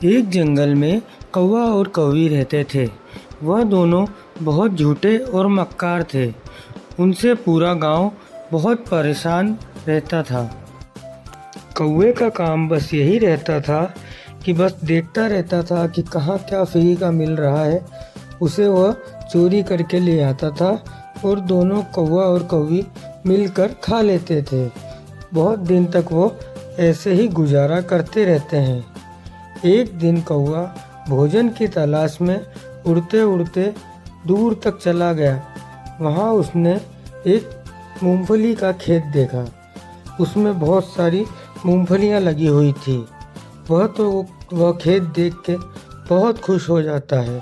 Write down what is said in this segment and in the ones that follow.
एक जंगल में कौवा और कौवी रहते थे। वह दोनों बहुत झूठे और मक्कार थे। उनसे पूरा गांव बहुत परेशान रहता था। कौवे का काम बस यही रहता था कि बस देखता रहता था कि कहाँ क्या फ्री का मिल रहा है, उसे वह चोरी करके ले आता था और दोनों कौवा और कौवी मिलकर खा लेते थे। बहुत दिन तक वो ऐसे ही गुजारा करते रहते हैं। एक दिन कौवा भोजन की तलाश में उड़ते उड़ते दूर तक चला गया। वहाँ उसने एक मूंगफली का खेत देखा। उसमें बहुत सारी मूंगफलियाँ लगी हुई थी। वह खेत देख के बहुत खुश हो जाता है।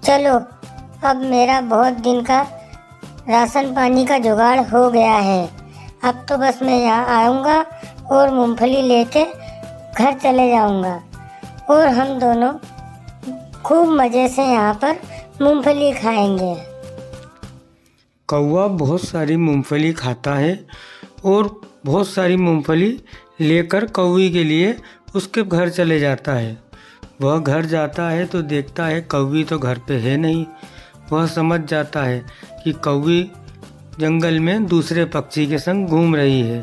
चलो, अब मेरा बहुत दिन का राशन पानी का जुगाड़ हो गया है। अब तो बस मैं यहाँ आऊँगा और मूंगफली लेके घर चले जाऊँगा और हम दोनों खूब मज़े से यहाँ पर मूंगफली खाएंगे। कौवा बहुत सारी मूंगफली खाता है और बहुत सारी मूंगफली लेकर कौवी के लिए उसके घर चले जाता है। वह घर जाता है तो देखता है कौवी तो घर पे है नहीं। वह समझ जाता है कि कौवी जंगल में दूसरे पक्षी के संग घूम रही है।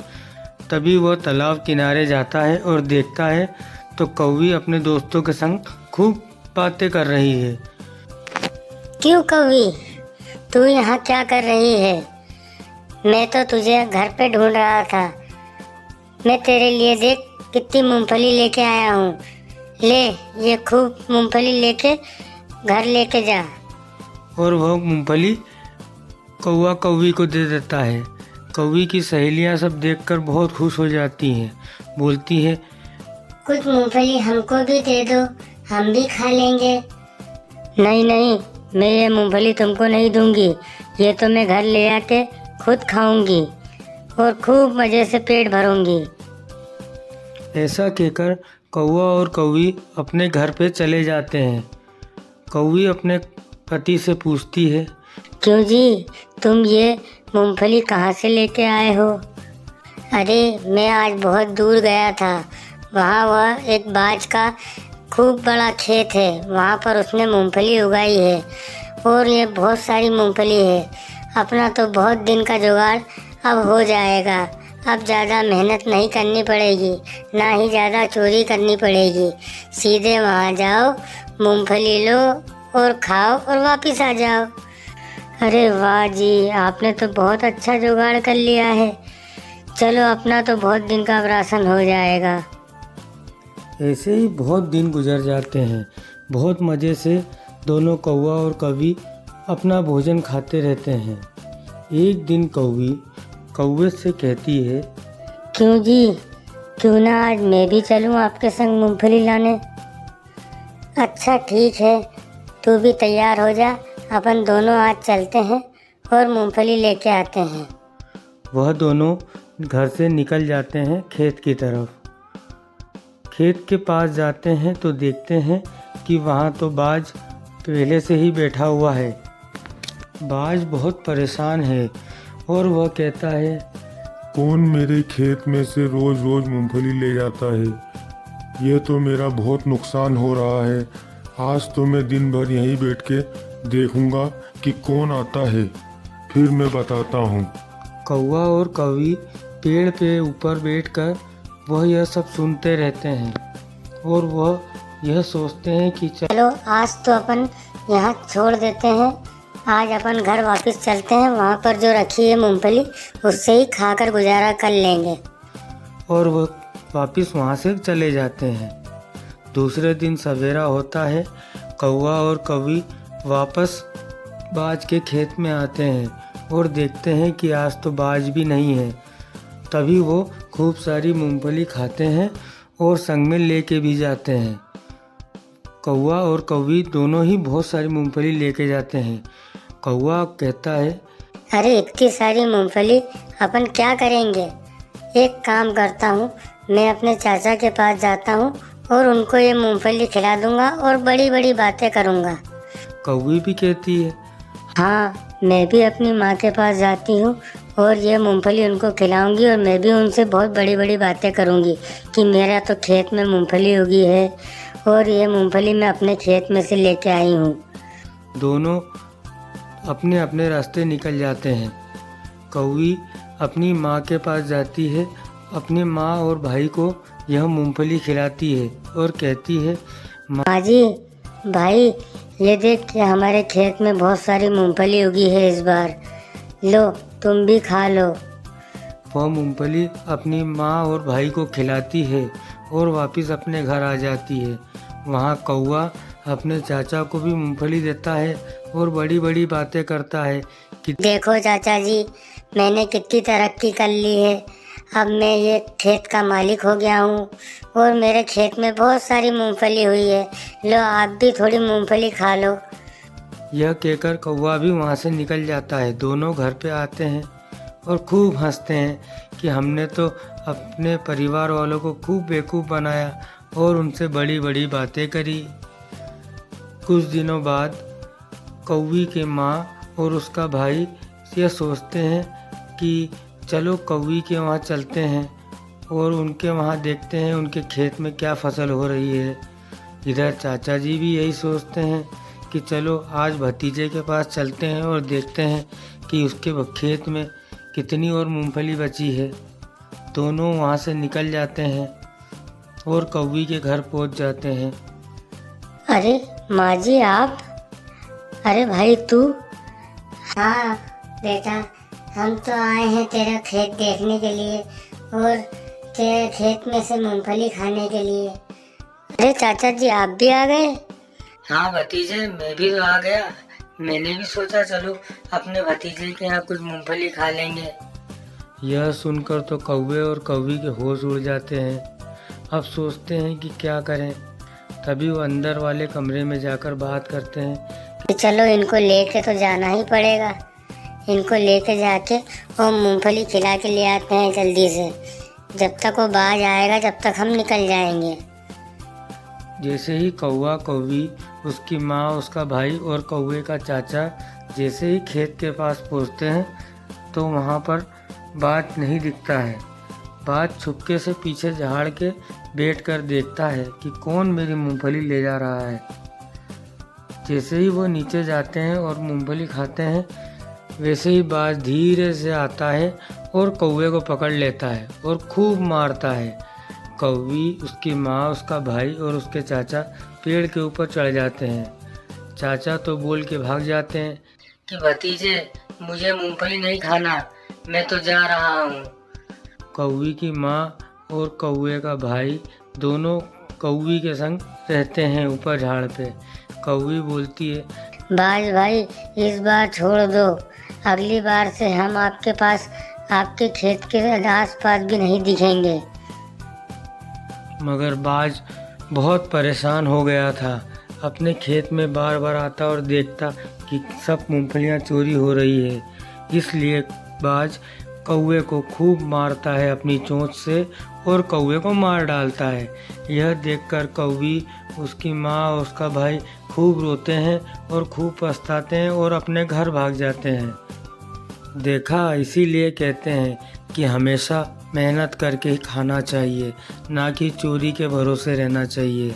तभी वह तालाब किनारे जाता है और देखता है तो कौवी अपने दोस्तों के संग खूब बातें कर रही है। क्यों कौवी, तू यहाँ क्या कर रही है? मैं तो तुझे घर पे ढूंढ रहा था। मैं तेरे लिए देख कितनी मूंगफली लेके आया हूँ। ले, ये खूब मूंगफली लेके घर लेके जा। और वह मूंगफली कौवा कौवी को दे देता है। कौवी की सहेलियाँ सब देखकर बहुत खुश हो जाती हैं। बोलती है, कुछ मूंगफली हमको भी दे दो, हम भी खा लेंगे। नहीं नहीं, मैं ये मूंगफली तुमको नहीं दूंगी। ये तो मैं घर ले आके खुद खाऊंगी और खूब मज़े से पेट भरूंगी। ऐसा कहकर कौवा और कौवी अपने घर पे चले जाते हैं। कौवी अपने पति से पूछती है, क्यों जी, तुम ये मूंगफली कहाँ से लेके आए हो? अरे, मैं आज बहुत दूर गया था। वहाँ वह एक बाज का खूब बड़ा खेत है। वहाँ पर उसने मूंगफली उगाई है और ये बहुत सारी मूंगफली है। अपना तो बहुत दिन का जुगाड़ अब हो जाएगा। अब ज़्यादा मेहनत नहीं करनी पड़ेगी, ना ही ज़्यादा चोरी करनी पड़ेगी। सीधे वहाँ जाओ, मूंगफली लो और खाओ और वापस आ जाओ। अरे वाह जी, आपने तो बहुत अच्छा जुगाड़ कर लिया है। चलो, अपना तो बहुत दिन का राशन हो जाएगा। ऐसे ही बहुत दिन गुजर जाते हैं। बहुत मज़े से दोनों कौवा और कौवी अपना भोजन खाते रहते हैं। एक दिन कौवी कौवे से कहती है, क्यों जी, क्यों ना आज मैं भी चलूं आपके संग मूंगफली लाने? अच्छा ठीक है, तू भी तैयार हो जा। अपन दोनों आज चलते हैं और मूंगफली लेके आते हैं। वह दोनों घर से निकल जाते हैं खेत की तरफ। खेत के पास जाते हैं तो देखते हैं कि वहाँ तो बाज पहले से ही बैठा हुआ है। बाज बहुत परेशान है और वह कहता है, कौन मेरे खेत में से रोज रोज मूंगफली ले जाता है? यह तो मेरा बहुत नुकसान हो रहा है। आज तो मैं दिन भर यहीं बैठ के देखूंगा कि कौन आता है, फिर मैं बताता हूँ। कौवा और कौवी पेड़ पे ऊपर बैठकर वह यह सब सुनते रहते हैं और वह यह सोचते हैं कि चलो, आज तो अपन यहाँ छोड़ देते हैं। आज अपन घर वापस चलते हैं। वहाँ पर जो रखी है मूंगफली, उससे ही खाकर गुजारा कर लेंगे। और वह वापस वहाँ से चले जाते हैं। दूसरे दिन सवेरा होता है। कौवा और कौवी वापस बाज के खेत में आते हैं और देखते हैं कि आज तो बाज भी नहीं है। तभी वो खूब सारी मूंगफली खाते हैं और संग में लेके भी जाते हैं। कौवा और कौवी दोनों ही बहुत सारी मूंगफली लेके जाते हैं। कौवा कहता है, अरे इतनी सारी मूंगफली अपन क्या करेंगे? एक काम करता हूँ, मैं अपने चाचा के पास जाता हूँ और उनको ये मूंगफली खिला दूंगा और बड़ी बड़ी बातें करूँगा। कौवी भी कहती है, हाँ, मैं भी अपनी माँ के पास जाती हूँ और ये मूंगफली उनको खिलाऊंगी और मैं भी उनसे बहुत बड़ी बड़ी बातें करूंगी कि मेरा तो खेत में मूंगफली उगी है और ये मूंगफली मैं अपने खेत में से लेके आई हूँ। दोनों अपने अपने रास्ते निकल जाते हैं। कौवी अपनी माँ के पास जाती है, अपनी माँ और भाई को यह मूंगफली खिलाती है और कहती है, माँ जी, भाई ये देख कि हमारे खेत में बहुत सारी मूंगफली उगी है इस बार, लो तुम भी खा लो। वह मूंगफली अपनी माँ और भाई को खिलाती है और वापस अपने घर आ जाती है। वहाँ कौवा अपने चाचा को भी मूंगफली देता है और बड़ी बड़ी बातें करता है कि देखो चाचा जी, मैंने कितनी तरक्की कर ली है, अब मैं ये खेत का मालिक हो गया हूँ और मेरे खेत में बहुत सारी मूंगफली हुई है, लो आप भी थोड़ी मूंगफली खा लो। यह कहकर कौवा भी वहाँ से निकल जाता है। दोनों घर पे आते हैं और खूब हंसते हैं कि हमने तो अपने परिवार वालों को खूब बेवकूफ़ बनाया और उनसे बड़ी बड़ी बातें करी। कुछ दिनों बाद कौवी के माँ और उसका भाई यह सोचते हैं कि चलो कौवी के वहाँ चलते हैं और उनके वहाँ देखते हैं उनके खेत में क्या फसल हो रही है। इधर चाचा जी भी यही सोचते हैं कि चलो आज भतीजे के पास चलते हैं और देखते हैं कि उसके खेत में कितनी और मूंगफली बची है। दोनों वहाँ से निकल जाते हैं और कौवी के घर पहुँच जाते हैं। अरे माँ जी आप, अरे भाई तू। हाँ बेटा, हम तो आए हैं तेरा खेत देखने के लिए और तेरे खेत में से मूंगफली खाने के लिए। अरे चाचा जी आप भी आ गए? हाँ भतीजे, मैं भी तो आ गया। मैंने भी सोचा चलो अपने भतीजे के यहाँ कुछ मूंगफली खा लेंगे। यह सुनकर तो कौवे और कौवी के होश उड़ जाते हैं। अब सोचते हैं कि क्या करें। तभी वो अंदर वाले कमरे में जाकर बात करते हैं कि चलो इनको लेके तो जाना ही पड़ेगा, इनको लेके जाके और मूंगफली खिला के ले आते हैं जल्दी से। जब तक वो बाज आएगा जब तक हम निकल जाएंगे। जैसे ही कौवा कौवी, उसकी माँ, उसका भाई और कौवे का चाचा जैसे ही खेत के पास पहुँचते हैं तो वहाँ पर बाज नहीं दिखता है। बाज छुपके से पीछे झाड़ के बैठकर देखता है कि कौन मेरी मूंगफली ले जा रहा है। जैसे ही वो नीचे जाते हैं और मूंगफली खाते हैं, वैसे ही बाज धीरे से आता है और कौवे को पकड़ लेता है और खूब मारता है। कौवी, उसकी माँ, उसका भाई और उसके चाचा पेड़ के ऊपर चढ़ जाते हैं। चाचा तो बोल के भाग जाते हैं कि भतीजे मुझे मूंगफली नहीं खाना, मैं तो जा रहा हूँ। कौवी की माँ और कौवे का भाई दोनों कौवी के संग रहते हैं ऊपर झाड़ पे। कौवी बोलती है, बाज भाई इस बार छोड़ दो, अगली बार से हम आपके पास, आपके खेत के आस पास भी नहीं दिखेंगे। मगर बाज बहुत परेशान हो गया था। अपने खेत में बार बार आता और देखता कि सब मूंगफलियाँ चोरी हो रही है। इसलिए बाज कौवे को खूब मारता है अपनी चोंच से और कौवे को मार डालता है। यह देखकर कौवी, उसकी माँ और उसका भाई खूब रोते हैं और खूब पछताते हैं और अपने घर भाग जाते हैं। देखा, इसीलिए कहते हैं कि हमेशा मेहनत करके ही खाना चाहिए, ना कि चोरी के भरोसे रहना चाहिए।